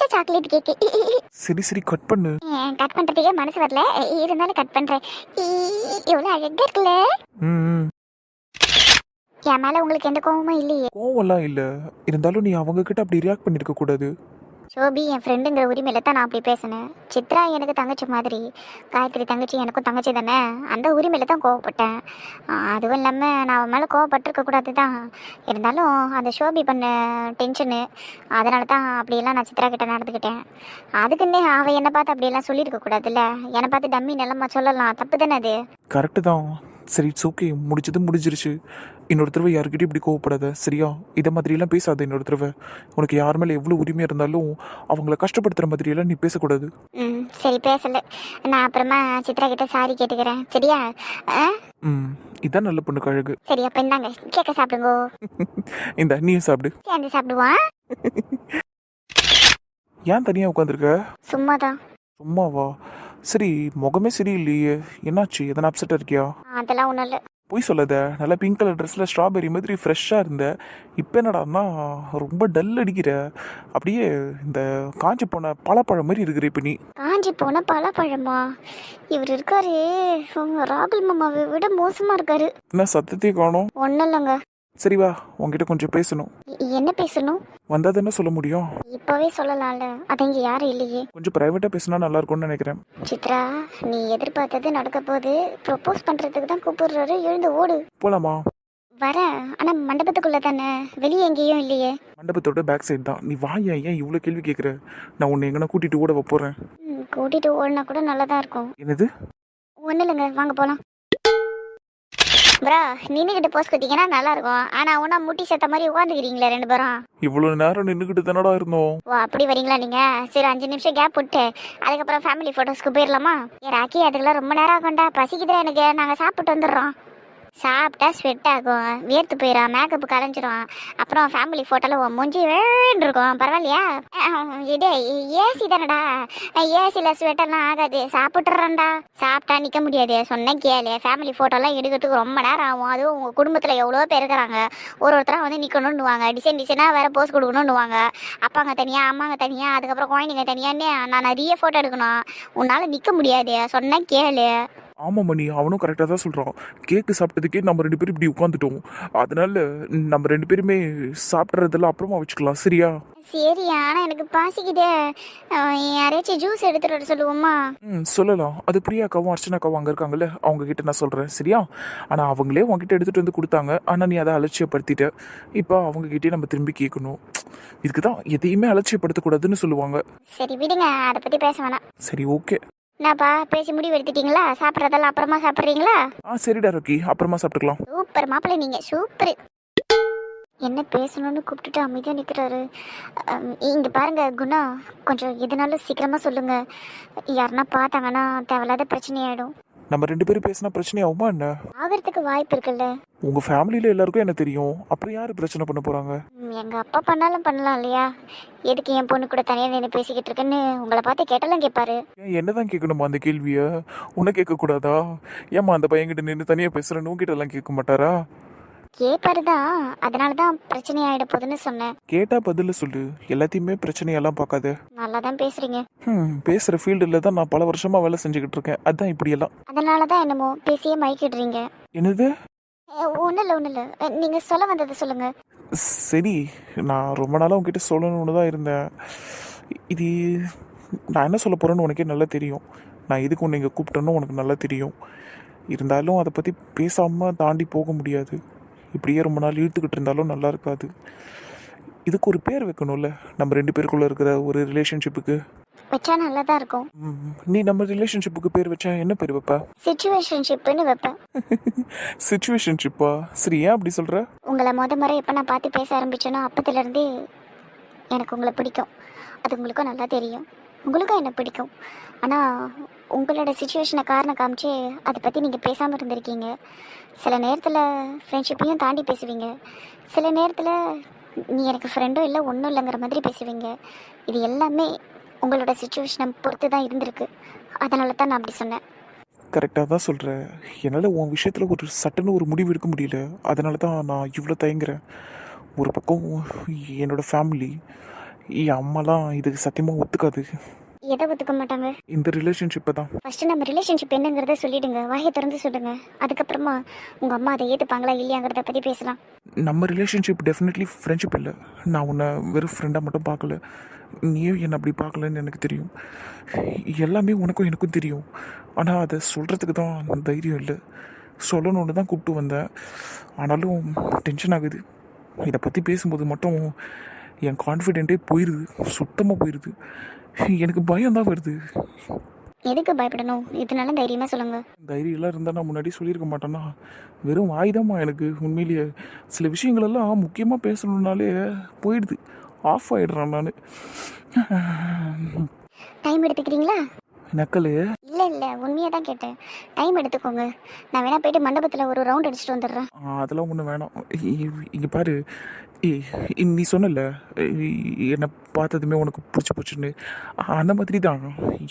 பிடிச்ச சாக்லேட் கேக்கு. சரி சரி கட் பண்ணு. கட் பண்றதுக்கே மனசு வரல, இருந்தாலும் கட் பண்றேன். எவ்வளவு அழகா இருக்குல்ல. ம். என் மேல உங்களுக்கு எந்த கோவமும் இல்லையே? கோவம்லாம் இல்ல. இருந்தாலும் நீ அவங்க கிட்ட அப்படி ரியாக்ட் பண்ணிருக்க கூடாது. சோபி என் ஃப்ரெண்டுங்கிற உரிமையில தான் நான் அப்படி பேசினேன். சித்ரா எனக்கு தங்கச்சி மாதிரி, காயத்ரி தங்கச்சி எனக்கும் தங்கச்சி தானே, அந்த உரிமையில தான் கோவப்பட்டேன். அதுவும் இல்லாமல் நான் அவன் மேலே கோவப்பட்டிருக்க கூடாது தான். இருந்தாலும் அந்த சோபி பண்ண டென்ஷனு, அதனால தான் அப்படியெல்லாம் நான் சித்ரா கிட்ட நடந்துக்கிட்டேன். அதுக்குன்னே அவள் என்னை பார்த்து அப்படியெல்லாம் சொல்லியிருக்க கூடாதுல்ல. என்னை பார்த்து டம்மி நிலமா சொல்லலாம், தப்பு தானே அது? கரெக்டு தான். சரி இட்ஸ் ஓகே, முடிச்சது முடிஞ்சிருச்சு. இன்னொரு தடவை யாருக்கிட்டையும் இப்படி கோவப்படாத சரியா? இதை மாதிரிலாம் பேசாத இன்னொரு தடவை. உனக்கு யார் மேலே எவ்வளோ உரிமையாக இருந்தாலும் அவங்கள கஷ்டப்படுத்துகிற மாதிரியெல்லாம் நீ பேசக்கூடாது. சரி பேசல, நான் அப்புறமா சித்ரா கிட்ட சாரி கேட்டுக்கிறேன் சரியா? இதான் நல்ல பொண்ணுக்கு அழகு. சரி அப்போ இந்தாங்க கேட்க சாப்பிடுங்கோ. இந்த நீயும் சாப்பிடு. சேர்ந்து சாப்பிடுவான். ஏன் தனியாக உட்காந்துருக்க? சும்மாதான். சும்மாவா? சரி முகமே சரியில்லையே, என்னாச்சு? எதனா அப்செட்டாக இருக்கியா? அதெல்லாம் ஒன்றும் இல்லை. போய் சொல்லாத. நல்லா பிங்க் கலர் ட்ரெஸ்ஸில் ஸ்ட்ராபெரி மாதிரி ஃப்ரெஷ்ஷாக இருந்த. இப்போ என்னடான்னா ரொம்ப டல் அடிக்கிற. அப்படியே இந்த காஞ்சி போன பழப்பழம் மாதிரி இருக்கிற இப்போ நீ. காஞ்சி போன பழப்பழமா? இவர் இருக்காரு ராகுல் மாமாவை விட மோசமா இருக்காரு. என்ன சத்தத்தையே காணோம்? ஒன்றும் இல்லைங்க. சரி வா, உங்ககிட்ட கொஞ்சம் பேசணும். என்ன பேசணும்? வந்தால் தானே சொல்ல முடியும். இப்போவே சொல்லலாம்ல, அது இங்கே யாரும் இல்லையே. கொஞ்சம் ப்ரைவேட்டாக பேசினா நல்லா இருக்கும்னு நினைக்கிறேன். சித்ரா நீ எதிர்பார்த்தது நடக்க போது. ப்ரொப்போஸ் பண்ணுறதுக்கு தான் கூப்பிடுறாரு, எழுந்து ஓடு. போலாமா? வரேன், ஆனால் மண்டபத்துக்குள்ளே தானே, வெளியே எங்கேயும் இல்லையே. மண்டபத்தோட பேக் சைடு தான். நீ வா, ஏன் இவ்வளோ கேள்வி கேட்குற? நான் உன்னை எங்கன்னா கூட்டிகிட்டு ஓட போகிறேன். கூட்டிகிட்டு ஓடினா கூட நல்லா தான் இருக்கும். என்னது? ஒன்றும் இல்லைங்க, வாங்க போகலாம். ப்ரா நின்றுக்கிட்டு போஸ் குத்திங்கன்னா நல்லா இருக்கும். ஆனால் ஒன்றா முட்டி சேர்த்த மாதிரி உட்காந்துக்கிறீங்களே ரெண்டு பேரும். இவ்வளோ நேரம் நின்றுக்கிட்டு தானடா இருந்தோம். ஓ அப்படி வரீங்களா நீங்கள்? சரி 5 நிமிஷம் கேப் விட்டு அதுக்கப்புறம் ஃபேமிலி ஃபோட்டோஸ்க்கு போயிடலாமா? ராக்கி அதுக்கெல்லாம் ரொம்ப நேரம் ஆகும்டா, பசிக்குதுடா எனக்கு. நாங்கள் சாப்பிட்டு வந்துடுறோம். சாப்பிட்டா ஸ்வெட் ஆகும், வியர்த்து போயிடும், மேக்கப் கலைஞ்சிரும். அப்புறம் ஃபேமிலி ஃபோட்டோவில் மூஞ்சி வேண்டு இருக்கும். பரவாயில்லையா? இதே ஏசி தானடா, ஏசியில் ஸ்வெட்டெல்லாம் ஆகாது. சாப்பிட்றேன்டா. சாப்பிட்டா நிற்க முடியாது, சொன்னேன் கேளு. ஃபேமிலி ஃபோட்டோலாம் எடுக்கிறதுக்கு ரொம்ப நேரம் ஆகும். அதுவும் உங்கள் குடும்பத்தில் எவ்வளோ பேர் இருக்கிறாங்க. ஒருத்தராக வந்து நிற்கணுன்னுவாங்க, டிசைனாக வேறு போஸ் கொடுக்கணுன்னுவாங்க. அப்பாங்க தனியாக, அம்மாங்க தனியாக, அதுக்கப்புறம் குழந்தைங்க தனியான்னு நான் நிறைய ஃபோட்டோ எடுக்கணும். உன்னால் நிற்க முடியாது, சொன்னேன் கேளு. ஆமாம் மணி, அவனும் கரெக்டாக தான் சொல்கிறான். கேக்கு சாப்பிட்டதுக்கே நம்ம 2 பேரும் இப்படி உட்காந்துட்டோம். அதனால நம்ம 2 பேருமே சாப்பிட்றதெல்லாம் அப்புறமா வச்சுக்கலாம் சரியா? சரி, ஆனால் எனக்கு பாசிக்குதே. யாரையாச்சும் ஜூஸ் எடுத்துகிட்டு வர சொல்லுவோமா? சொல்லலாம். அது பிரியாக்காவும் அர்ச்சனாக்காவும் அங்கே இருக்காங்கல்ல, அவங்க கிட்ட நான் சொல்கிறேன் சரியா? ஆனால் அவங்களே உங்ககிட்ட எடுத்துகிட்டு வந்து கொடுத்தாங்க. ஆனால் நீ அதை அலட்சியப்படுத்திட்ட. இப்போ அவங்ககிட்டே நம்ம திரும்பி கேட்கணும். இதுக்கு தான் எதையுமே அலட்சியப்படுத்தக்கூடாதுன்னு சொல்லுவாங்க. சரி விடுங்க, அதை பற்றி பேச வேணாம். சரி ஓகே. என்னப்பா பேசி முடிவு எடுத்துட்டீங்களா? சாப்பிட்றதெல்லாம் அப்புறமா சாப்பிட்றீங்களா? சரிடா ரோக்கி, அப்புறமா சாப்பிட்டுக்கலாம். சூப்பர் மாப்பிள்ளை, நீங்கள் சூப்பர். என்ன பேசணும்னு கூப்பிட்டுட்டு அமைதியாக நிற்கிறாரு. இங்கே பாருங்க குணா, கொஞ்சம் எதுனாலும் சீக்கிரமாக சொல்லுங்கள். யாருன்னா பார்த்தாங்கன்னா தேவையில்லாத பிரச்சனையாயிடும். நம்ம 2 பேரும் பேசினா பிரச்சனை ஆகுமா என்ன? ஆகிறதுக்கு வாய்ப்பு இருக்குல்ல. உங்கள் ஃபேமிலியில் எல்லாருக்கும் என்ன தெரியும். அப்புறம் யார் பிரச்சனை பண்ண போகிறாங்க? எங்கள் அப்பா பண்ணாலும் பண்ணலாம் இல்லையா? எதுக்கு என் பொண்ணு கூட தனியாக நின்று பேசிக்கிட்டு இருக்குன்னு உங்களை பார்த்து கேட்டாலும் கேட்பாரு. என்ன தான் கேட்கணுமா அந்த கேள்வியை? உன்னை கேட்கக்கூடாதா? ஏம்மா அந்த பையன்கிட்ட நின்று தனியாக பேசுகிறேன்னு உங்ககிட்ட எல்லாம் கேட்க மாட்டாரா? கேட்பாரு தான், அதனால தான் பிரச்சனை ஆகிட போகுதுன்னு சொன்னேன். கேட்டால் பதில் சொல்லு. எல்லாத்தையுமே பிரச்சனையெல்லாம் பார்க்காத. நல்லா தான் பேசுகிறீங்க. பேசுகிற ஃபீல்டில் தான் நான் பல வருஷமாக வேலை செஞ்சுக்கிட்டு இருக்கேன். அதுதான் இப்படியெல்லாம். அதனால தான் என்னமோ பேசியே மயக்கிடுறீங்க. என்னது? ஒன்றும் இல்லை. நீங்கள் சொல்ல வந்ததை சொல்லுங்கள். சரி, நான் ரொம்ப நாளாக உங்ககிட்ட சொல்லணும்னு தான் இருந்தேன். இது நான் என்ன சொல்ல போகிறேன்னு உனக்கே நல்லா தெரியும். நான் எதுக்கு உன்னை இங்கே கூப்பிட்டேன்னு உனக்கு நல்லா தெரியும். இருந்தாலும் அதை பற்றி பேசாமல் தாண்டி போக முடியாது. இப்படியே ரொம்ப நாள் இழுத்துக்கிட்டு இருந்தாலும் நல்லா இருக்காது. இதுக்கு ஒரு பேர் வைக்கணும்ல, நம்ம 2 பேருக்குள்ளே இருக்கிற ஒரு ரிலேஷன்ஷிப்புக்கு. வச்சா நல்லா தான் இருக்கும். நீ நம்ம ரிலேஷன்ஷிப்புக்கு பேர் வச்சா என்ன பேர் வைப்ப? சிச்சுவேஷன்ஷிப்னு வைப்பேன். சிச்சுவேஷன்ஷிப்பா? சரி, ஏன் அப்படி சொல்கிற? உங்களை முறை எப்போ நான் பார்த்து பேச ஆரம்பிச்சேனோ அப்போதுலேருந்தே எனக்கு உங்களை பிடிக்கும். அது உங்களுக்கும் நல்லா தெரியும். உங்களுக்கும் என்ன பிடிக்கும். ஆனால் உங்களோட சிச்சுவேஷனை காரணம் காமிச்சு அதை பற்றி நீங்கள் பேசாமல் இருந்திருக்கீங்க. சில நேரத்தில் ஃப்ரெண்ட்ஷிப்பையும் தாண்டி பேசுவீங்க. சில நேரத்தில் நீ எனக்கு ஃப்ரெண்டும் இல்லை ஒன்றும் இல்லைங்கிற மாதிரி பேசுவீங்க. இது எல்லாமே உங்களோட சிச்சுவேஷனை பொறுத்து தான் இருந்திருக்கு. அதனால தான் நான் அப்படி சொன்னேன். கரெக்டாக தான் சொல்கிறேன். என்னால் உன் விஷயத்தில் ஒரு சட்டுன்னு ஒரு முடிவு எடுக்க முடியல. அதனால தான் நான் இவ்வளோ தயங்குறேன். ஒரு பக்கம் என்னோடய ஃபேமிலி, என் அம்மாலாம் இதுக்கு சத்தியமாக ஒத்துக்காது. எதை ஒத்துக்க மாட்டாங்க? இந்த ரிலேஷன்ஷிப்பை தான். ஃபர்ஸ்ட் நம்ம ரிலேஷன்ஷிப் என்னங்கிறத சொல்லிடுங்க, வாயை திறந்து சொல்லுங்க. அதுக்கப்புறமா உங்க அம்மா அதை ஏத்துப்பாங்களா இல்லையாங்கிறத பத்தி பேசலாம். நம்ம ரிலேஷன்ஷிப் டெஃபினெட்லி ஃப்ரெண்ட்ஷிப் இல்லை. நான் உன்னை வெறும் ஃப்ரெண்டாக மட்டும் பார்க்கல, நீயும் என்னை அப்படி பார்க்கலன்னு எனக்கு தெரியும். எல்லாமே உனக்கும் எனக்கும் தெரியும். ஆனால் அதை சொல்கிறதுக்கு தான் தைரியம் இல்லை. சொல்லணுன்னு தான் கூப்பிட்டு வந்தேன். ஆனாலும் டென்ஷன் ஆகுது. இதை பற்றி பேசும்போது மட்டும் என் கான்ஃபிடென்ட்டே போயிடுது, சுத்தமாக போயிடுது. எனக்கு பயம் தான் வருது. எதுக்கு பயப்படணும்? இதனால தைரியமா சொல்லுங்க. தைரியம்லாம் இருந்தால் நான் முன்னாடி சொல்லியிருக்க மாட்டேன்னா. வெறும் ஆயுதமா எனக்கு உண்மையிலேயே சில விஷயங்களெல்லாம் முக்கியமாக பேசணுன்னாலே போயிடுது, ஆஃப் ஆகிடுறேன் நான். டைம் எடுத்துக்கிறீங்களா? நக்கலு. இல்ல இல்ல, உண்மையா தான் கேட்டேன். டைம் எடுத்துக்கோங்க. நான் வேணா போயிட்டு மண்டபத்துல ஒரு ரவுண்ட் அடிச்சுட்டு வந்துடுறேன். அதெல்லாம் ஒன்றும் வேணாம். இங்கே பாரு, நீ சொன்னல என்னை பார்த்ததுமே உனக்கு பிடிச்சி போச்சுன்னு. அந்த மாதிரி தான்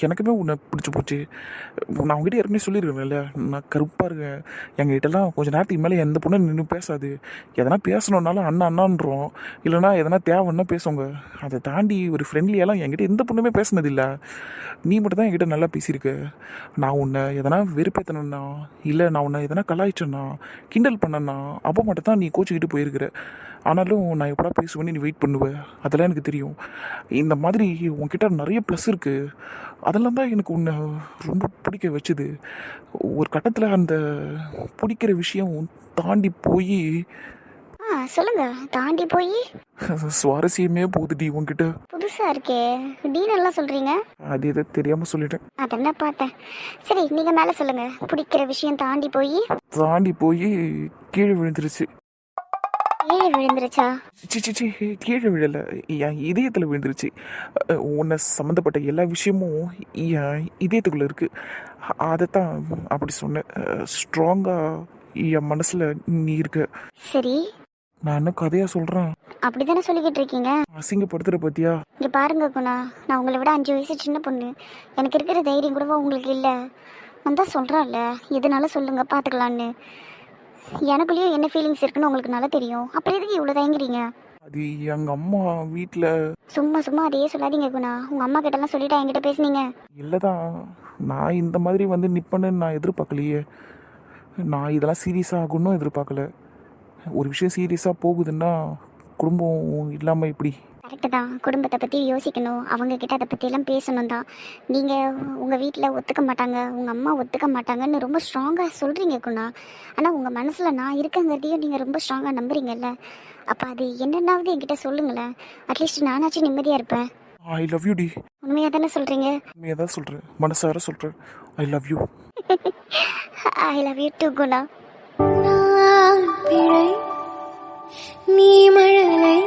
எனக்குமே உன்னை பிடிச்சி போச்சு. நான் உங்ககிட்ட ஏற்கனவே சொல்லியிருக்கேன்ல, நான் கருப்பாக இருக்கேன். எங்ககிட்டலாம் கொஞ்சம் நேரத்துக்கு மேலே எந்த பொண்ணு நின்று பேசாது. எதனா பேசணுன்னாலும் அண்ணா அண்ணான்றோம், இல்லைனா எதனா தேவைன்னா பேசுங்க. அதை தாண்டி ஒரு ஃப்ரெண்ட்லியெல்லாம் என்கிட்ட எந்த பொண்ணுமே பேசினதில்லை. நீ மட்டும் தான் என்கிட்ட நல்லா பேசியிருக்க. நான் உன்னை எதனா வெறுப்பேற்றணுன்னா, இல்லை நான் உன்னை எதனா கலாய்ச்சேன்னா, கிண்டல் பண்ணேன்னா, அப்போ மட்டும் தான் நீ கோச்சிக்கிட்டு போயிருக்கிற. ஆனாலும் நான் எப்படா பேசுவேன்னு நீ வெயிட் பண்ணுவேன். அதெல்லாம் எனக்கு தெரியும். இந்த மாதிரி உன்கிட்ட நிறைய ப்ளஸ் இருக்குது. அதெல்லாம் தான் எனக்கு உன்னை ரொம்ப பிடிக்க வச்சுது. ஒரு கட்டத்தில் அந்த பிடிக்கிற விஷயம் தாண்டி போய் சொல்லுங்க. தாண்டி போய் சுவாரஸ்யமே போகுதுடி உன்கிட்ட. புதுசா இருக்கே, டீனெல்லாம் சொல்றீங்க. அது எதை தெரியாமல் சொல்லிட்டேன். அதென்ன பார்த்தேன். சரி, நீங்க மேல சொல்லுங்க. பிடிக்கிற விஷயம் தாண்டி போய் கீழே விழுந்துருச்சு. கீழே விழுந்துருச்சா? சி கீழே விழலை, என் இதயத்தில் விழுந்துருச்சு. உன்னை சம்மந்தப்பட்ட எல்லா விஷயமும் என் இதயத்துக்குள்ளே இருக்குது. அதைத்தான் அப்படி சொன்னேன். ஸ்ட்ராங்காக என் மனசில் நீ இருக்க. சரி, நான் என்ன கதையாக சொல்கிறேன்? அப்படித்தானே சொல்லிக்கிட்டு இருக்கீங்க. அசிங்கப்படுத்துகிற பத்தியா? இங்க பாருங்க குணா, நான் உங்களை விட 5 வயசு சின்ன பொண்ணு. எனக்கு இருக்கிற தைரியம் கூடவா உங்களுக்கு இல்லை? நான் தான் சொல்கிறேன்ல, எதுனாலும் சொல்லுங்க, பார்த்துக்கலான்னு. எனக்குள்ளேயும் என்ன ஃபீலிங்ஸ் இருக்குன்னு உங்களுக்கு நல்லா தெரியும். அப்புறம் எதுக்கு இவ்வளோ தயங்குறீங்க? அது எங்கள் அம்மா வீட்டில். சும்மா சும்மா அதையே சொல்லாதீங்க குணா. உங்கள் அம்மா கிட்டலாம் சொல்லிட்டா என்கிட்ட பேசுனீங்க? இல்லை தான், நான் இந்த மாதிரி வந்து நிற்பேன்னு நான் எதிர்பார்க்கலையே. நான் இதெல்லாம் சீரியஸாக ஆகணும்னு எதிர்பார்க்கல. ஒரு விஷயம் சீரியஸாக போகுதுன்னா குடும்பம் இல்லாமல் இப்படி. கரெக்டு தான், குடும்பத்தை பற்றி யோசிக்கணும், அவங்கக்கிட்ட அதை பற்றியெல்லாம் பேசணும் தான். நீங்கள் உங்கள் வீட்டில் ஒத்துக்க மாட்டாங்க, உங்கள் அம்மா ஒத்துக்க மாட்டாங்கன்னு ரொம்ப ஸ்ட்ராங்காக சொல்கிறீங்க குணா. ஆனால் உங்கள் மனசில் நான் இருக்கங்கிறதையும் நீங்கள் ரொம்ப ஸ்ட்ராங்காக நம்புறீங்கல்ல. அப்போ அது என்னென்னாவது என்கிட்ட சொல்லுங்களேன். அட்லீஸ்ட் நானாச்சும் நிம்மதியாக இருப்பேன். ஐ லவ் யூ டி. உண்மையாக தானே சொல்கிறீங்க? உண்மையாக தான் சொல்கிறேன், மனசார சொல்கிறேன். I love you. I love you too Guna. நான் பிழை, நீ மழலை,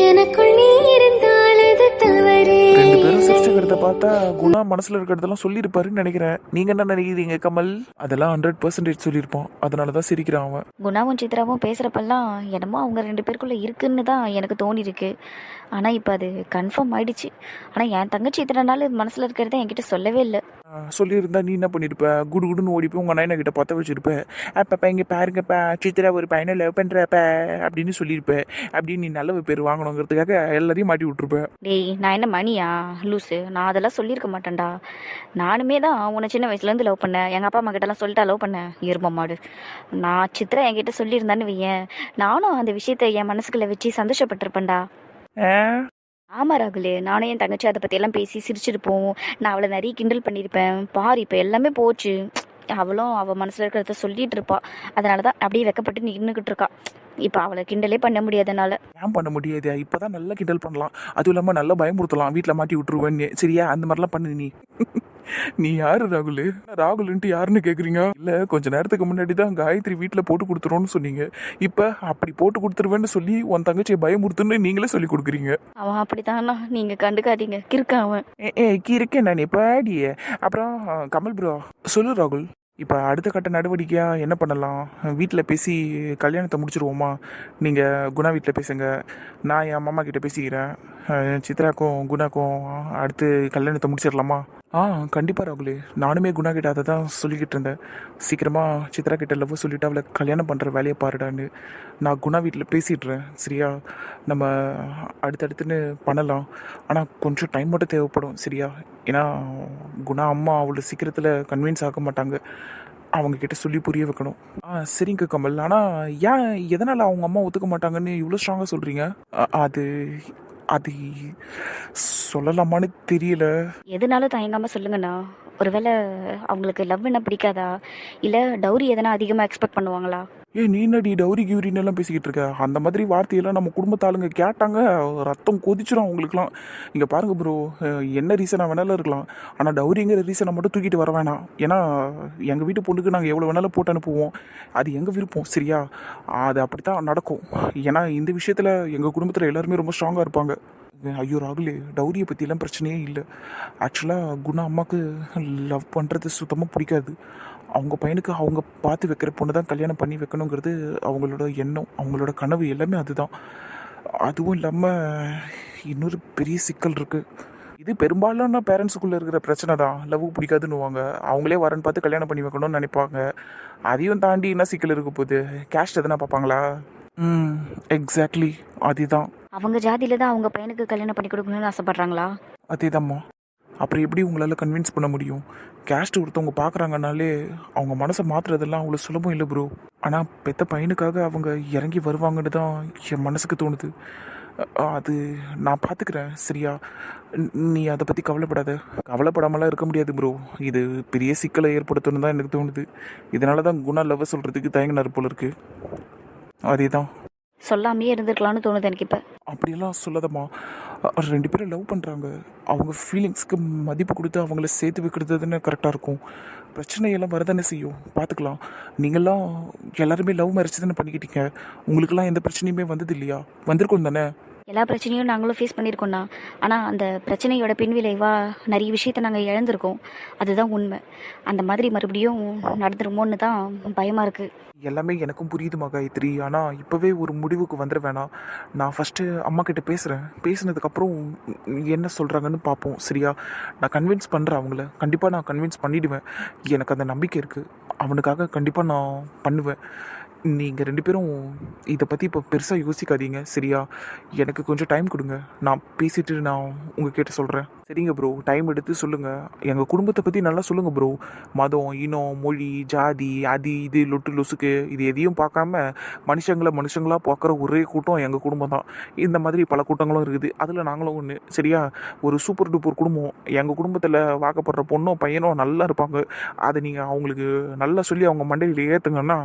எனக்குள் நீ இருந்தால் அது தவறே. ரெண்டு பேரும் சிரிச்சுக்கிறத பார்த்தா குணா மனசுல இருக்கிறதெல்லாம் சொல்லியிருப்பாருன்னு நினைக்கிறேன். நீங்க என்ன நினைக்கிறீங்க கமல்? அதெல்லாம் 100% சொல்லியிருப்போம். அதனாலதான் சிரிக்கிறான் அவன். குணாவும் சித்ராவும் பேசுகிறப்பெல்லாம் என்னமோ அவங்க 2 பேருக்குள்ளே இருக்குன்னு தான் எனக்கு தோணியிருக்கு. ஆனால் இப்போ அது கன்ஃபார்ம் ஆயிடுச்சு. ஆனால் என் தங்கச்சி இத்தனை நாள் மனசில் இருக்கிறத என்கிட்ட சொல்லவே இல்லை. சொல்லியிருந்தா நீ என்ன பண்ணியிருப்ப? குடு குடுன்னு ஓடி போய் உங்கள் நைனா கிட்ட பற்ற வச்சிருப்ப. அப்பப்பா இங்கே பாருங்கப்பா, சித்ரா ஒரு பையனை லவ் பண்ணுறப்ப அப்படின்னு சொல்லியிருப்ப. அப்படின்னு நீ நல்ல பேர் வாங்கணுங்கிறதுக்காக எல்லாரையும் மாட்டி விட்டுருப்ப. டேய், நான் என்ன மணியா லூஸு? நான் அதெல்லாம் சொல்லியிருக்க மாட்டேன்டா. நானுமே தான் உன்னை சின்ன வயசுலேருந்து லவ் பண்ணேன். எங்கள் அப்பா அம்மா கிட்டலாம் சொல்லிட்டா லவ் பண்ணேன், எரும மாடு. நான் சித்ரா என்கிட்ட சொல்லியிருந்தான்னு வையேன், நானும் அந்த விஷயத்தை என் மனசுக்குள்ளே வச்சு சந்தோஷப்பட்டிருப்பேன்டா. ஆமா ராகுல், நானும் என் தங்கச்சி அதை பற்றியெல்லாம் பேசி சிரிச்சிருப்போம். நான் அவளை நிறைய கிண்டல் பண்ணியிருப்பேன். பாரு இப்போ எல்லாமே போச்சு. அவளும் அவள் மனசில் இருக்கிறத சொல்லிட்டு இருப்பா. அதனால தான் அப்படியே வெக்கப்பட்டு நின்றுக்கிட்டு இருக்கா. இப்போ அவளை கிண்டலே பண்ண முடியாதனால. ஏன் பண்ண முடியாது? இப்போதான் நல்லா கிண்டல் பண்ணலாம், அதுவும் இல்லாமல் நல்லா பயமுறுத்தலாம், வீட்டில் மாட்டி விட்டுருவேன்னு. சரியா? அந்த மாதிரிலாம் பண்ணு நீ. நீ யாரு ராகுல்? ராகுல்ன்ட்டு யாருன்னு கேட்குறீங்க? இல்லை, கொஞ்ச நேரத்துக்கு முன்னாடி தான் காயத்ரி வீட்டில் போட்டு கொடுத்துருவோன்னு சொன்னீங்க. இப்போ அப்படி போட்டு கொடுத்துருவேன்னு சொல்லி உன் தங்கச்சியை பயமுறுத்துன்னு நீங்களே சொல்லி கொடுக்குறீங்க. அவன் அப்படித்தானா? நீங்கள் கண்டுக்காதீங்க, கிறுக்க அவன். இருக்கேன் நான் பாடியே. அப்புறம் கமல் ப்ரோ சொல்லு ராகுல், இப்போ அடுத்த கட்ட நடவடிக்கையாக என்ன பண்ணலாம்? வீட்டில் பேசி கல்யாணத்தை முடிச்சிருவோமா? நீங்கள் குணா வீட்டில் பேசுங்க, நான் என் மாமா கிட்ட பேசிக்கிறேன். சித்ராக்கும் குணாக்கும் அடுத்து கல்யாணத்தை முடிச்சிடலாமா? கண்டிப்பாக ராகுலே. நானுமே குணா கிட்ட அதை தான் சொல்லிக்கிட்டு இருந்தேன். சீக்கிரமாக சித்ரா கிட்ட லவ் சொல்லிவிட்டு அவளை கல்யாணம் பண்ணுற வேலையை பாருடான்னு. நான் குணா வீட்டில் பேசிடுறேன் சரியா. நம்ம அடுத்தடுத்துன்னு பண்ணலாம். ஆனால் கொஞ்சம் டைம் மட்டும் தேவைப்படும் சரியா. ஏன்னா குணா அம்மா அவ்வளோ சீக்கிரத்தில் கன்வின்ஸ் ஆக மாட்டாங்க. அவங்கக்கிட்ட சொல்லி புரிய வைக்கணும். சரிங்க கமல். ஆனால் ஏன் எதனால் அவங்க அம்மா ஒத்துக்க மாட்டாங்கன்னு இவ்வளோ ஸ்ட்ராங்காக சொல்கிறீங்க? அது அது சொல்லலாமான்னு தெரியல. எதுனாலும் தயங்காம சொல்லுங்கண்ணா. ஒருவேளை அவங்களுக்கு லவ் என்ன பிடிக்காதா, இல்லை டௌரி எதனா அதிகமாக எக்ஸ்பெக்ட் பண்ணுவாங்களா? நீ என்னடி டவுரி கியூரின்னு எல்லாம் பேசிக்கிட்டு இருக்க? அந்த மாதிரி வார்த்தையெல்லாம் நம்ம குடும்பத்தாளுங்க கேட்டாங்க ரத்தம் கொதிச்சிடும் அவங்களுக்குலாம். இங்கே பாருங்க ப்ரோ, என்ன ரீசனாக வேணாலும் இருக்கலாம். ஆனால் டவுரிங்கிற ரீசனை மட்டும் தூக்கிட்டு வர வேணாம். ஏன்னா எங்கள் வீட்டு பொண்ணுக்கு நாங்கள் எவ்வளோ வேணாலும் போட்டு அனுப்புவோம். அது எங்கள் விருப்பம் சரியா. அது அப்படி தான் நடக்கும். ஏன்னா இந்த விஷயத்தில் எங்கள் குடும்பத்தில் எல்லாருமே ரொம்ப ஸ்ட்ராங்காக இருப்பாங்க. ஐயோ ராகுலே, டவுரியை பற்றிலாம் பிரச்சனையே இல்லை. ஆக்சுவலாக குணா அம்மாவுக்கு லவ் பண்ணுறது சுத்தமாக பிடிக்காது. அவங்க பையனுக்கு அவங்க பார்த்து வைக்கிற பொண்ணு தான் கல்யாணம் பண்ணி வைக்கணுங்கிறது அவங்களோட எண்ணம், அவங்களோட கனவு எல்லாமே அதுதான். அதுவும் இல்லாமல் இன்னொரு பெரிய சிக்கல் இருக்குது. இது பெரும்பாலான பேரண்ட்ஸுக்குள்ளே இருக்கிற பிரச்சனை தான். லவ் பிடிக்காதுன்னுவாங்க, அவங்களே வரன்னு பார்த்து கல்யாணம் பண்ணி வைக்கணும்னு நினைப்பாங்க. அதையும் தாண்டி என்ன சிக்கல் இருக்க போகுது? கேஸ்ட் எதனா பார்ப்பாங்களா? எக்ஸாக்ட்லி அதுதான். அவங்க ஜாதியில தான் அவங்க பையனுக்கு கல்யாணம் பண்ணி கொடுக்கணும்னு ஆசைப்படுறாங்களா? அதேதாம்மா. அப்புறம் எப்படி உங்களால் கன்வின்ஸ் பண்ண முடியும்? கேஸ்ட் ஒருத்தவங்க பார்க்குறாங்கனாலே அவங்க மனசை மாற்றுறதெல்லாம் அவ்வளோ சுலபம் இல்லை ப்ரோ. ஆனால் பெத்த பையனுக்காக அவங்க இறங்கி வருவாங்கன்னு தான் என் மனசுக்கு தோணுது. அது நான் பார்த்துக்கிறேன் சரியா. நீ அதை பற்றி கவலைப்படாத. கவலைப்படாமலாம் இருக்க முடியாது ப்ரோ. இது பெரிய சிக்கலை ஏற்படுத்தணும்னு தான் எனக்கு தோணுது. இதனால தான் குணா லவ் சொல்கிறதுக்கு தயங்கினார் போல இருக்கு. அதே தான். சொல்லாமையே இருந்திருக்கலாம்னு தோணுது எனக்கு இப்போ. அப்படியெல்லாம் சொல்லாதம்மா. ரெண்டு பேரும் லவ் பண்ணுறாங்க. அவங்க ஃபீலிங்ஸ்க்கு மதிப்பு கொடுத்து அவங்கள சேர்த்து வைக்கிறது தானே கரெக்டாக இருக்கும். பிரச்சனையெல்லாம் வரதானே செய்யும், பார்த்துக்கலாம். நீங்களாம் எல்லாருமே லவ் மேரேஜ் தானே பண்ணிக்கிட்டீங்க. உங்களுக்கெல்லாம் எந்த பிரச்சனையுமே வந்தது இல்லையா? வந்திருக்கும் தானே? எல்லா பிரச்சனையும் நாங்களும் ஃபேஸ் பண்ணியிருக்கோம்ண்ணா. ஆனால் அந்த பிரச்சனையோட பின்விளைவாக நிறைய விஷயத்த நாங்கள் இழந்திருக்கோம். அதுதான் உண்மை. அந்த மாதிரி மறுபடியும் நடந்துருமோன்னு தான் பயமாக இருக்குது. எல்லாமே எனக்கும் புரியுதுமா காயத்ரி. ஆனால் இப்போவே ஒரு முடிவுக்கு வந்துட வேணாம். நான் ஃபஸ்ட்டு அம்மா கிட்ட பேசுகிறேன். பேசினதுக்கப்புறம் என்ன சொல்கிறாங்கன்னு பார்ப்போம் சரியா. நான் கன்வின்ஸ் பண்ணுறேன் அவங்கள. கண்டிப்பாக நான் கன்வின்ஸ் பண்ணிவிடுவேன். எனக்கு அந்த நம்பிக்கை இருக்குது. அவனுக்காக கண்டிப்பாக நான் பண்ணுவேன். நீங்கள் ரெண்டு பேரும் இதை பற்றி இப்போ பெருசாக யோசிக்காதீங்க சரியா. எனக்கு கொஞ்சம் டைம் கொடுங்க. நான் பேசிட்டு நான் உங்ககிட்ட சொல்கிறேன். சரிங்க ப்ரோ, டைம் எடுத்து சொல்லுங்கள். எங்கள் குடும்பத்தை பற்றி நல்லா சொல்லுங்கள் ப்ரோ. மதம், இனம், மொழி, ஜாதி, அது இது லொட்டு லொசுக்கு இது எதையும் பார்க்காம மனுஷங்களாக பார்க்குற ஒரே கூட்டம் எங்கள் குடும்பம் தான். இந்த மாதிரி பல கூட்டங்களும் இருக்குது. அதில் நாங்களும் ஒன்று சரியா. ஒரு சூப்பர் டூப்பர் குடும்பம். எங்கள் குடும்பத்தில் வாக்கப்படுற பொண்ணும் பையனும் நல்லா இருப்பாங்க. அதை நீங்கள் அவங்களுக்கு நல்லா சொல்லி அவங்க மண்டையில் ஏற்றுங்கன்னா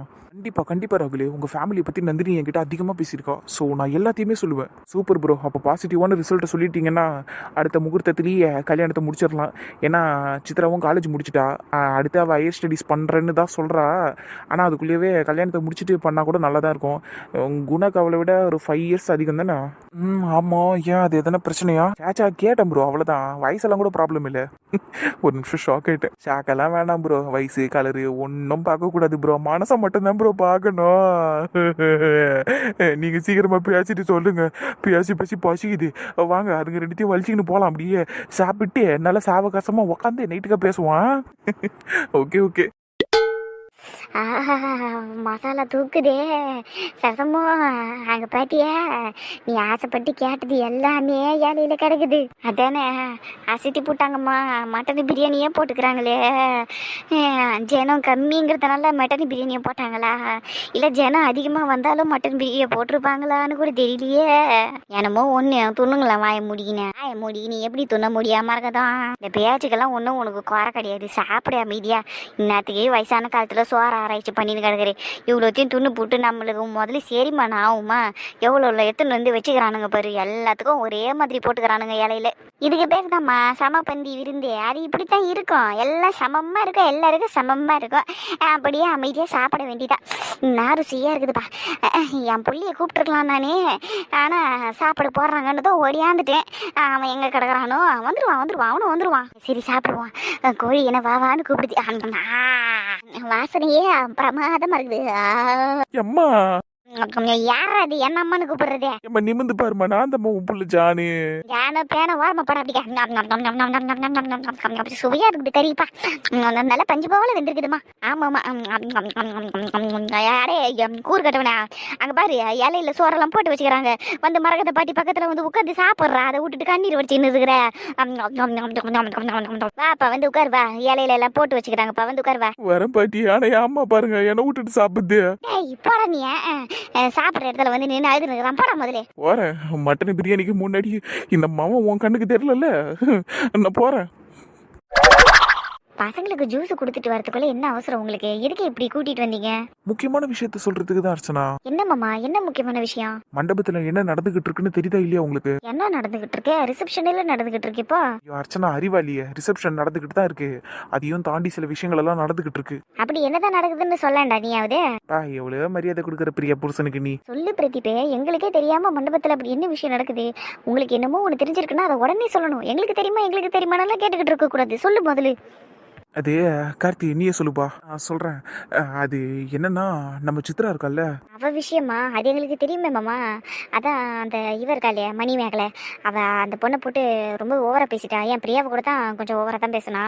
கண்டிப்பாக ராகுலே. உங்கள் ஃபேமிலியை பற்றி நந்தினி என்கிட்ட அதிகமாக பேசியிருக்கா. ஸோ நான் எல்லாத்தையுமே சொல்லுவேன். Super bro. அப்போ பாசிட்டிவான ரிசல்ட்டை சொல்லிட்டீங்கன்னா அடுத்த முகூர்த்தத்துலேயே கல்யாணத்தை முடிச்சிடலாம். ஏன்னா சித்ராவும் காலேஜ் முடிச்சிட்டா. அடுத்து அவள் ஹையர் ஸ்டடீஸ் பண்ணுறேன்னு தான் சொல்கிறா. ஆனால் அதுக்குள்ளேயே கல்யாணத்தை முடிச்சுட்டு பண்ணால் கூட நல்லா தான் இருக்கும். குணாக்கு அவளை விட ஒரு 5 இயர்ஸ் அதிகம் தானே? ஆமாம். ஏன் அது எதனா பிரச்சனையா? சேச்சா கேட்டேன் ப்ரோ, அவ்வளோதான். வயசெல்லாம் கூட ப்ராப்ளம் இல்லை. ஒரு நிமிஷம் ஷாக் ஆகிட்டேன். ஷாக்கெல்லாம் வேணாம் ப்ரோ. வயசு கலரு ஒன்றும் பார்க்கக்கூடாது ப்ரோ. மனசை மட்டும்தான் ப்ரோ பார்க்கணும். நீங்கள் சீக்கிரமாக பேசிட்டு சொல்லுங்க. பேசி பசிக்குது. வாங்க அதுங்க ரெண்டுத்தையும் வலிச்சிக்கின்னு போகலாம். அப்படியே சாப்பிட்டு நல்லா சாவகாசமாக உட்காந்து நைட்டுக்காக பேசுவான். ஓகே. மசாலா தூக்குதே சசமோ. அங்கே பாட்டியா, நீ ஆசைப்பட்டு கேட்டது எல்லாமே ஏழையில கிடக்குது. அதானே அசத்தி போட்டாங்கம்மா. மட்டன் பிரியாணியே போட்டுக்கிறாங்களே. ஜனம் கம்மிங்கிறதுனால மட்டன் பிரியாணியை போட்டாங்களா, இல்லை ஜனம் அதிகமாக வந்தாலும் மட்டன் பிரியாணியை போட்டிருப்பாங்களான்னு கூட தெரியலையே. என்னமோ ஒன்று துண்ணுங்களா வாய முடியினு எப்படி துண்ண முடியாமல் இருக்கதான். இந்த பேச்சுக்கெல்லாம் ஒன்றும் உனக்கு குறை கிடையாது. சாப்பிட அமைதியா. இன்னத்துக்கே வயசான காலத்தில் சோற ஆராய்ச்சி பண்ணின்னு கிடக்குறேன். இவ்வளோத்தையும் துண்ணு போட்டு நம்மளுக்கு முதல்ல சரிம்மா ஆகுமா? எவ்வளோ எத்தனை வந்து வச்சுக்கிறானுங்க பாரு. எல்லாத்துக்கும் ஒரே மாதிரி போட்டுக்கிறானுங்க இலையில. இதுக்கு பேர் தான்மா சமபந்தி விருந்தே. அது இப்படித்தான் இருக்கும். எல்லாம் சமமாக இருக்கும். எல்லாருக்கும் சமமாக இருக்கும். அப்படியே அமைதியாக சாப்பிட வேண்டியதா. நான் ருசியாக இருக்குதுப்பா. என் புள்ளியை கூப்பிட்டுருக்கலாம் நானே. ஆனால் சாப்பிட போடுறாங்கன்னு தான் ஓடியாந்துட்டேன். அவன் எங்கே கிடக்குறானோ அவனும் வந்துடுவான். சரி சாப்பிடுவான். கோழி என்ன வாவான்னு கூப்பிடுது. வாசனையே பிரமாதமா இருக்குது. அம்மா யாரா அது என்ன அம்மான்னு கூப்பிடுறதே? ஏம்மா நிமிந்து பாருமா, நான் தான் உன் புள்ள ஜானு. யானை பேனை வாரமா படம் அப்படிக்கா சுவையா இருக்குது கறிப்பா. நல்லா பஞ்சு போல வெந்திருக்குதுமா. ஆமாமா. அடே கூறு கட்டவனா, அங்க பாரு இலையில சோறெல்லாம் போட்டு வச்சுக்கிறாங்க. வந்து மரகத பாட்டி பக்கத்துல வந்து உட்காந்து சாப்பிட்றா. அதை விட்டுட்டு கண்ணீர் வடிச்சுன்னு இருக்கிற. வாப்பா வந்து உட்காரு வா. இலையில எல்லாம் போட்டு வச்சுக்கிறாங்கப்பா, வந்து உட்காரு வா. வரேன் பாட்டி. ஆனா அம்மா பாருங்க என்ன விட்டுட்டு சாப்பிடுது. இப்போட நீ சாப்பிட்ற இடத்துல வந்து நின்று அழுது நிற்கிறான். போடா முதலே. போறேன். மட்டன் பிரியாணிக்கு முன்னாடி இந்த மாமன் உன் கண்ணுக்கு தெரியல, நான் போறேன். பசங்களுக்கு ஜூஸ் கொடுத்துட்டு வரதுக்குள்ள என்ன அவசரம் உங்களுக்கு? எதுக்கு இப்படி கூட்டிட்டு வந்தீங்க? முக்கியமான விஷயத்த சொல்றதுக்கு தான் அர்ச்சனா. என்ன மாமா, என்ன முக்கியமான விஷயம்? மண்டபத்துல என்ன நடந்துகிட்டு இருக்குன்னு தெரியுதா இல்லையா உங்களுக்கு? என்ன நடந்துகிட்டு இருக்கு? ரிசப்ஷன்ல நடந்துகிட்டு இருக்கு இப்போ. ஐயோ அர்ச்சனா, அறிவாளியே, ரிசப்ஷன் நடந்துகிட்டு தான் இருக்கு. அதையும் தாண்டி சில விஷயங்கள் எல்லாம் நடந்துகிட்டு இருக்கு. அப்படி என்னதான் நடக்குதுன்னு சொல்லண்டா நீயாவது? எவ்வளவு மரியாதை கொடுக்குற பிரியா புருஷனுக்கு நீ. சொல்லு பிரதீபே, எங்களுக்கே தெரியாம மண்டபத்துல அப்படி என்ன விஷயம் நடக்குது? உங்களுக்கு என்னமோ ஒண்ணு தெரிஞ்சிருக்குன்னா அதை உடனே சொல்லணும். எங்களுக்கு தெரியுமானெல்லாம் கேட்டுக்கிட்டு இருக்க கூடாது. சொல்லு முதல்ல. அது கார்த்தி, நீயே சொல்லுப்பா. நான் சொல்றேன். அது என்னன்னா, நம்ம சித்ரா இருக்கால்ல, அவ விஷயமா? அது எங்களுக்கு தெரியுமே மாமா. அதான் அந்த இவ இருக்காளே மணிமேகலை, அவ அந்த பொண்ணை போட்டு ரொம்ப ஓவரா பேசிட்டா. என் பிரியாவை கூட தான் கொஞ்சம் ஓவரா தான் பேசினா.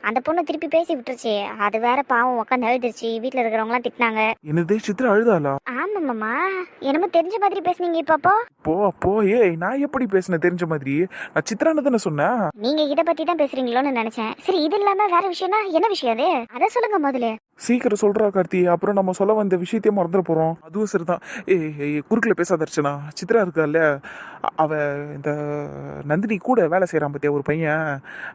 அந்த பொண்ணு திருப்பி பேசி விட்டுருச்சு. அது வேற பாவம் உட்காந்து அழுதுருச்சு. வீட்டுல இருக்கிறவங்களாம் திட்டினாங்க. என்னது சித்ரா அழுதாளா? ஆமா மாமா, என்னமோ தெரிஞ்ச மாதிரி பேசுனீங்க இப்போ. போ ஏய், நான் எப்படி பேசினேன் தெரிஞ்ச மாதிரி? நான் சித்ரான்னு தானே சொன்னேன். நீங்க இதை பத்தி தான் பேசுறீங்களோன்னு நினைச்சேன். சரி, இது இல்லாம வேற விஷயம்னா என்ன விஷயம் அது? அதை சொல்லுங்க முதல்ல. சீக்கிரம் சொல்றா கார்த்தி, அப்புறம் நம்ம சொல்ல வந்த விஷயத்தையும் மறந்துட போறோம். அதுவும் சரிதான். குறுக்கில் பேசாத அர்ச்சனா. சித்ரா இருக்கால, அவ இந்த நந்தினி கூட வேலை செய்யறான் பத்தியா ஒரு பையன்,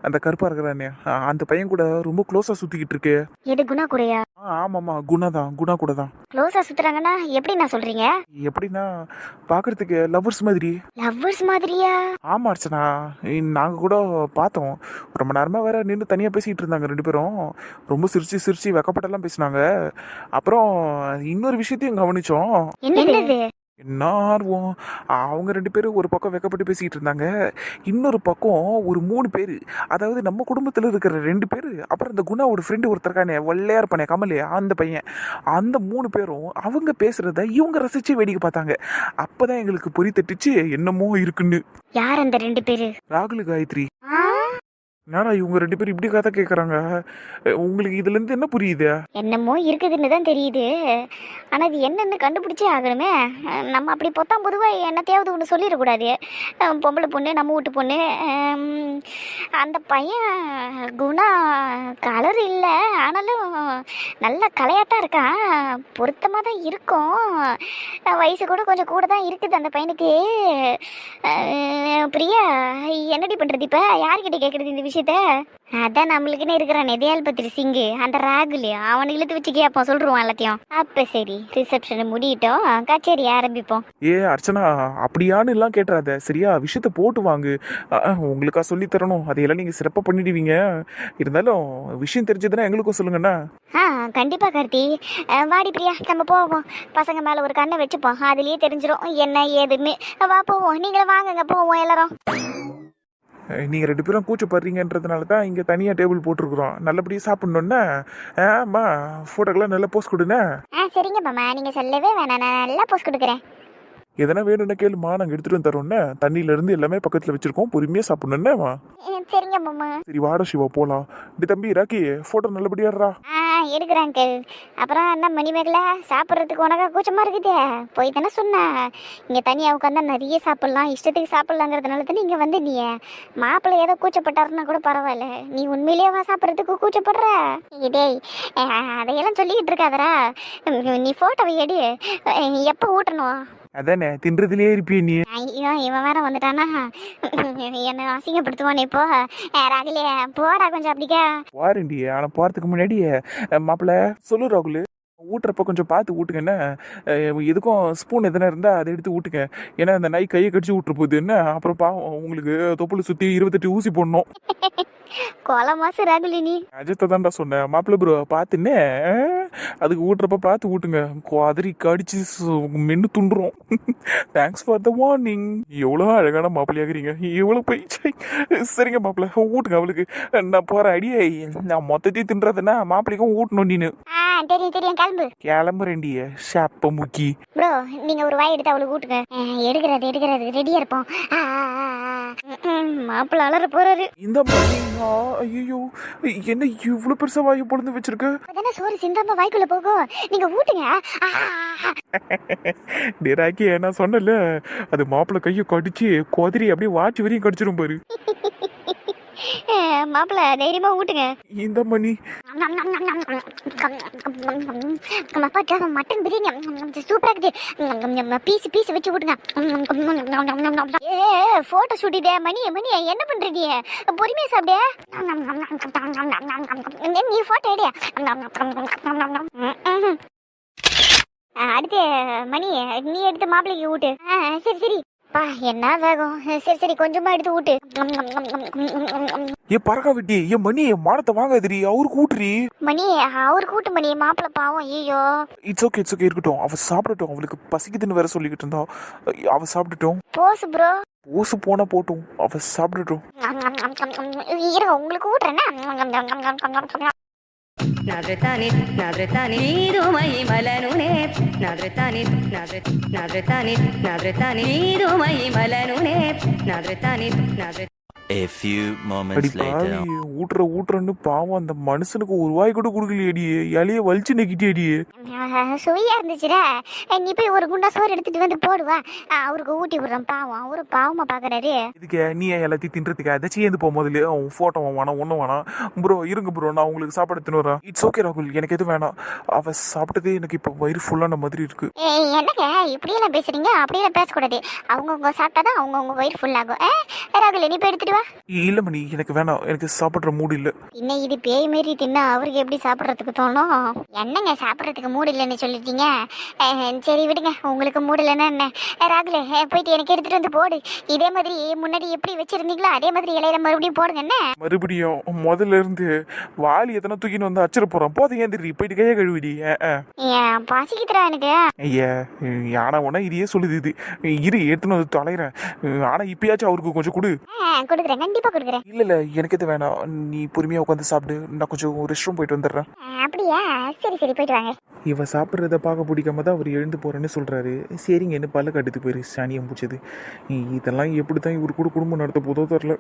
அந்த கருப்பா இருக்கிறானே, அந்த பையன் கூட ரொம்ப க்ளோஸா சுத்திக்கிட்டு இருக்கு. எது, குணா கூடயா? ஆமாமா, குணா கூட தான். க்ளோஸா சுத்துறாங்கன்னா எப்படி நான் சொல்றீங்க? எப்படின்னா, பாக்குறதுக்கு லவ்வர்ஸ் மாதிரி. லவ்வர்ஸ் மாதிரியா? ஆமா அர்ச்சனா, நாங்க கூட பார்த்தோம். ரொம்ப நேரமா வேற நின்று தனியா பேசிட்டு இருந்தாங்க ரெண்டு பேரும். ரொம்ப சிரிச்சு வெக்கப்பட்டெல்லாம் பேசினாங்க. அப்புறம் இன்னொரு விஷயத்தையும் கவனிச்சோம். என்னது? என்ன ஆர்வம்! அவங்க ரெண்டு பேரும் ஒரு பக்கம் வெக்கப்பட்டு பேசிக்கிட்டு இருந்தாங்க, இன்னொரு பக்கம் ஒரு 3 பேர், அதாவது நம்ம குடும்பத்தில் இருக்கிற 2 பேர், அப்புறம் இந்த குணாவோட ஃப்ரெண்டு ஒருத்தருக்கானே வெள்ளையா இருப்பானே கமலு, அந்த பையன், அந்த 3 பேரும் அவங்க பேசுறத இவங்க ரசிச்சு வேடிக்கை பார்த்தாங்க. அப்பதான் எங்களுக்கு பொறி தட்டுச்சு என்னமோ இருக்குன்னு. யார் அந்த 2 பேரு? ராகுல் காயத்ரி. என்னடா இவங்க 2 பேரும் இப்படி கதை கேட்குறாங்க? உங்களுக்கு இதுல இருந்து என்ன புரியுது? என்னமோ இருக்குதுன்னு தான் தெரியுது. ஆனா இது என்னன்னு கண்டுபிடிச்சே ஆகணுமே. நம்ம அப்படி பொத்தாம் பொதுவா என்னத்தையாவது ஒன்று சொல்லிடக்கூடாது. பொம்பளை பொண்ணு, நம்ம வீட்டு பொண்ணு. அந்த பையன் குணா கலர் இல்லை, ஆனாலும் நல்ல கலையாத்தான் இருக்கான். பொருத்தமாக தான் இருக்கும். வயசு கூட கொஞ்சம் கூட தான் இருக்குது அந்த பையனுக்கு. பிரியா, என்னடி பண்றது இப்ப? யார்கிட்ட கேட்கறது இந்த விஷயத்த? அதான் நம்மளுக்குன்னு இருக்கிறான் நெதியால் பத்திரி சிங்கு, அந்த ராகுல், அவன் இழுத்து வச்சு கேட்பான், சொல்லிருவான் எல்லாத்தையும். அப்ப சரி, ரிசப்ஷனை முடியிட்டோம், கச்சேரி ஆரம்பிப்போம். அர்ச்சனா, அப்படியான்னு எல்லாம் கேட்டுறாத சரியா? விஷயத்த போட்டு வாங்கு. உங்களுக்கா சொல்லி தரணும், அதையெல்லாம் நீங்க சிறப்பா பண்ணிடுவீங்க. இருந்தாலும் விஷயம் தெரிஞ்சதுன்னா எங்களுக்கும் சொல்லுங்கண்ணா. கண்டிப்பா கார்த்தி. வாடி பிரியா, நம்ம போவோம். பசங்க மேல ஒரு கண்ணை வச்சுப்போம், அதுலயே தெரிஞ்சிடும் என்ன ஏதுன்னு. வா போவோம், நீங்களும் வாங்குங்க, போவோம் எல்லாரும். நீங்கள் 2 பேரும் கூச்சப்படுறீங்கன்றதுனால தான் இங்கே தனியாக டேபிள் போட்டிருக்குறோம். நல்லபடியாக சாப்பிட்ணுன்னா ஆமா, ஃபோட்டோக்கெல்லாம் நல்லா போஸ்ட் கொடுண்ணே. சரிங்க மாமா, நீங்க சொல்லவே வேணாம், நான் நல்லா போஸ்ட் கொடுக்குறேன். எதனா வேணும்னா கேளுமா, நாங்கள் எடுத்துகிட்டு வந்து தரோன்னே. தண்ணியிலேருந்து எல்லாமே பக்கத்தில் வச்சுருக்கோம், பொறுமையாக சாப்பிட்ணுன்னேவா? சரிங்க மாமா. சரி வாடா சிவா, போகலாம். இப்படி தம்பி ராக்கி, ஃபோட்டோ நல்லபடியாடுறா. எடுக்கிறேன் அங்கிள். அப்புறம் என்ன மணிமேகலை, சாப்பிட்றதுக்கு உனக்கா கூச்சமாக இருக்குதே? போய் தானே சொன்னேன், இங்கே தனியாக உட்காந்தா நிறைய சாப்பிட்லாம், இஷ்டத்துக்கு சாப்பிட்லாங்கிறதுனால தானே இங்கே வந்து. நீ மாப்பிள்ளை ஏதோ கூச்சப்பட்டாருன்னா கூட பரவாயில்ல, நீ உண்மையிலேயே சாப்பிட்றதுக்கு கூச்சப்படுற? டேய், அதையெல்லாம் சொல்லிக்கிட்டு இருக்காதரா. நீ ஃபோட்டோவை எடு, எப்போ ஊட்டணும்? அதானே, தின்றதுலேயே இருப்பிய நீ. ஐயோ, இவன் வேற வந்துட்டானா, என்னை அசிங்கப்படுத்துவானே. இப்போ ராகுலே போடா கொஞ்சம் அப்படிக்கா. வாரண்டி, ஆனால் போகிறதுக்கு முன்னாடி மாப்பிள்ளை சொல்லு ராகுல், ஊட்டுறப்ப கொஞ்சம் பார்த்து ஊட்டுங்கண்ணே. எதுக்கும் ஸ்பூன் எதனா இருந்தால் அதை எடுத்து ஊட்டுங்க. ஏன்னா அந்த நாய் கையை கடிச்சு ஊட்டுற போகுது என்ன, அப்புறம் பாவம் உங்களுக்கு தொப்புளை சுற்றி 28 ஊசி போடணும். கொலை மாசு ராகுலினி. அஜித்தை தான்டா சொன்னேன். மாப்பிள்ளை ப்ரோ பார்த்துன்னே அதுக்கு ஊட்டுறப்ப பார்த்து ஊட்டுங்க, குவாதிரி கடிச்சு மென்று துண்டுறோம். Thanks for the warning. எவ்வளோ அழகான மாப்பிள்ளையாகிறீங்க, எவ்வளோ போய் சரிங்க மாப்பிள்ளை ஊட்டுங்க அவளுக்கு. நான் போகிற அடியே நான் மொத்தத்தையும் தின்றதுன்னா மாப்பிள்ளைக்கும் ஊட்டணும் நீனு. தெரியும் தெரியும், கிளம்பு. கிளம்புறேண்டிய ஷாப்ப முக்கி. ப்ரோ நீங்க ஒரு வாய் எடுத்து அவளுக்கு ஊட்டுங்க. எடுக்கிறது ரெடியா இருப்போம். மாப்பிள்ள அலற போறாரு. இந்த மாதிரி ஐயோ என்ன இவ்வளோ பெருசா வாயை பொழுது வச்சிருக்க? அதானே சோறு சிந்தாம வாய்க்குள்ள போகும், நீங்க ஊட்டுங்க. டேராக்கி நான் சொன்னல, அது மாப்பிள்ளை கையை கடிச்சு குதிரி அப்படியே வாட்சி வரையும் கடிச்சிரும் பாரு. மாப்பிள்ள தைரியமா ஊட்டுங்க. இந்த மணி மட்டன் பிரியாணி சூப்பரா இருக்குது. பீஸ் வச்சு ஊட்டுங்க. போட்டோ ஷூட் இதே. மணி என்ன பண்றீங்க? பொறுமையா சாப்பிடு. நீ போட்டோ எடு. அடுத்து மணி நீ எடுத்து மாப்பிள்ளைக்கு ஊட்டு. சரி பா, என்ன வேகம். சரி கொஞ்சமா எடுத்து ஊட்டு. ஏ பறக்க வெட்டி, ஏன் மணி மானத்தை வாங்காதிரி, அவருக்கு ஊட்டுறி. மணி அவருக்கு ஊட்டு மணி, மாப்பிள்ள பாவம். ஐயோ இட்ஸ் ஓகே இருக்கட்டும், அவ சாப்பிடட்டும். அவளுக்கு பசிக்குதுன்னு வேற சொல்லிக்கிட்டு இருந்தா. அவ சாப்பிட்டுட்டோம். போஸ் ப்ரோ. ஓசு போனா போட்டும், அவ சாப்பிட்டுட்டோம். இருங்க உங்களுக்கு ஊட்டுறேன்னா. నాదృతాని నాదృతాని నీరుమై మలనునే నాదృతాని నాదృతాని నాదృతాని నీరుమై మలనునే నాదృతాని నాదృ A few அடி moments பாவி, later. ஊட்டுறன்னு பாவம் அந்த மனுஷனுக்கு ஒரு வாய் கூட கொடுக்கலையடியே, இலைய வலிச்சு நெக்கிட்டேடியே. சுவையா இருந்துச்சுடா. நீ போய் ஒரு குண்டா சோறு எடுத்துட்டு வந்து போடுவா. அவருக்கு ஊட்டி விடுறேன், பாவம் அவரு பாவமா பாக்குறாரு. இதுக்கு நீ எல்லாத்தையும் தின்றதுக்கு அதை சேர்ந்து போ. முதல்ல அவன் போட்டோ வேணாம், ஒன்றும் வேணாம். ப்ரோ இருங்க ப்ரோ, நான் உங்களுக்கு சாப்பாடு எடுத்துன்னு வரேன். இட்ஸ் ஓகே ராகுல், எனக்கு எதுவும் வேணாம். அவ சாப்பிட்டதே எனக்கு இப்போ வயிறு ஃபுல்லான மாதிரி இருக்கு. என்னங்க இப்படியெல்லாம் பேசுறீங்க? அப்படியெல்லாம் பேசக்கூடாது. அவங்கவுங்க சாப்பிட்டாதான் அவங்கவுங்க வயிறு ஃபுல் ஆகும். ராகுல் நீ போய் எடுத்துட்டு வா. இல்ல மணி, எனக்கு வேணாம், எனக்கு சாப்பிட்ற மூடு இல்ல. இன்னும் இது பேய் மாரி தின்னா அவருக்கு எப்படி சாப்பிட்றதுக்கு தோணும்? என்னங்க சாப்பிட்றதுக்கு மூடு இல்லைன்னு சொல்லிட்டீங்க. சரி விடுங்க, உங்களுக்கு மூடு இல்லைன்னா என்ன. ராகுல் போயிட்டு எனக்கு எடுத்துட்டு வந்து போடு. இதே மாதிரி முன்னாடி எப்படி வச்சிருந்தீங்களோ அதே மாதிரி இலையில மறுபடியும் போடுங்க. என்ன மறுபடியும் முதல்ல இருந்து வாலி எத்தனை தூக்கின்னு வந்து அச்சிட போறான். போதும் ஏந்திரி, போயிட்டு கையை கழுவிடி. பசிக்குதுரா எனக்கு. ஐயா யானை ஒன்னா இதையே சொல்லுது. இது இரு எடுத்துன்னு வந்து தொலைகிறேன். ஆனா இப்பயாச்சும் அவருக்கு கொஞ்சம் கொடு. கொடுக்குறேன், கண்டிப்பா கொடுக்குறேன். இல்ல எனக்கு எது வேணாம், நீ பொறுமையா உட்காந்து சாப்பிடு. நான் கொஞ்சம் ரெஸ்ட் ரூம் போயிட்டு வந்துடுறேன். அப்படியா? சரி போயிட்டு வாங்க. இவ சாப்பிட்றத பார்க்க பிடிக்காம தான் அவர் எழுந்து போறேன்னு சொல்றாரு. சரிங்க, என்ன பல்ல கட்டுத்து போயிரு சாணியம் பிடிச்சது. இதெல்லாம் எப்படி தான் இவர் கூட குடும்பம் நடத்த போதோ தெரில.